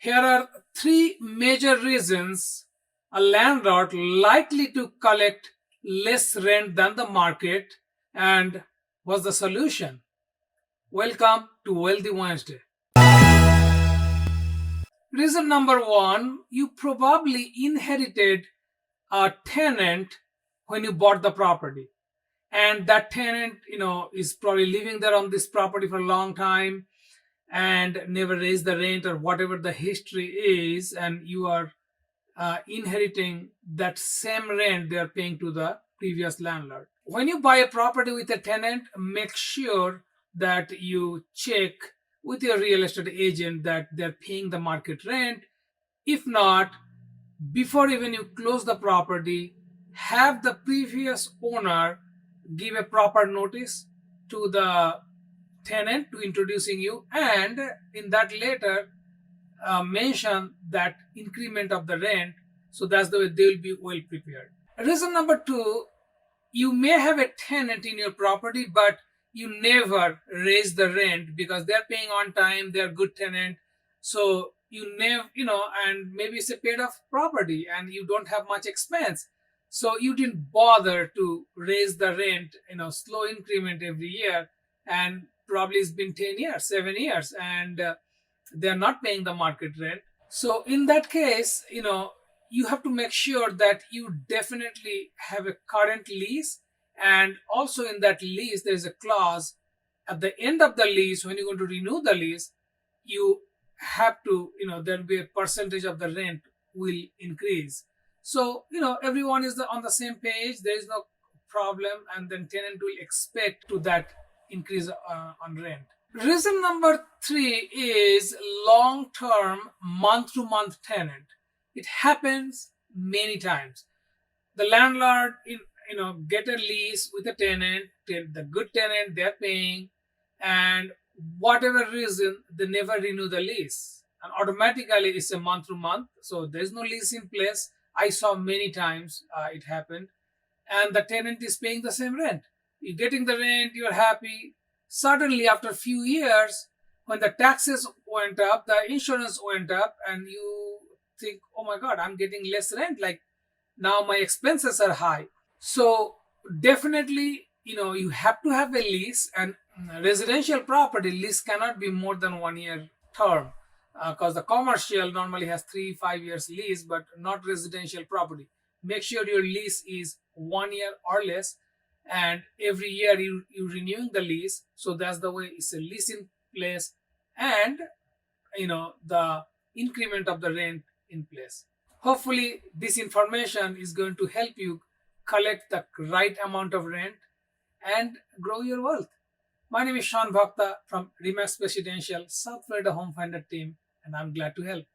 Here are three major reasons a landlord likely to collect less rent than the market, and what's the solution? Welcome to Wealthy Wednesday. Reason number one, you probably inherited a tenant when you bought the property. And that tenant, is probably living there on this property for a long time and never raised the rent or whatever the history is, and you are inheriting that same rent they are paying to the previous landlord. When you buy a property with a tenant, make sure that you check with your real estate agent that they're paying the market rent. If not, before even you close the property, have the previous owner give a proper notice to the tenant to introducing you, and in that letter mention that increment of the rent, so that's the way they will be well prepared. Reason number two, you may have a tenant in your property but you never raise the rent because they're paying on time, they're good tenant, so you never, and maybe it's a paid off property and you don't have much expense, so you didn't bother to raise the rent, slow increment every year, and probably it's been 10 years, 7 years, and they're not paying the market rent. So in that case, you have to make sure that you definitely have a current lease, and also in that lease there is a clause at the end of the lease when you're going to renew the lease, you have to, there'll be a percentage of the rent will increase. So everyone is on the same page, there is no problem, and then tenant will expect to that increase on rent. Reason number three is long-term month-to-month tenant. It happens many times. The landlord, get a lease with a tenant, the good tenant they're paying, and whatever reason they never renew the lease, and automatically it's a month-to-month. So there's no lease in place. I saw many times it happened, and the tenant is paying the same rent. You're getting the rent, you're happy. Suddenly, after a few years, when the taxes went up, the insurance went up, and you think, oh my God, I'm getting less rent. Like now my expenses are high. So definitely, you have to have a lease, and residential property lease cannot be more than 1 year term, because the commercial normally has 3-5 years lease, but not residential property. Make sure your lease is 1 year or less, and every year you renewing the lease. So that's the way it's a lease in place, and the increment of the rent in place. Hopefully this information is going to help you collect the right amount of rent and grow your wealth. My name is Sean Bhakta from REMAX Residential South Florida Home Finder team, and I'm glad to help.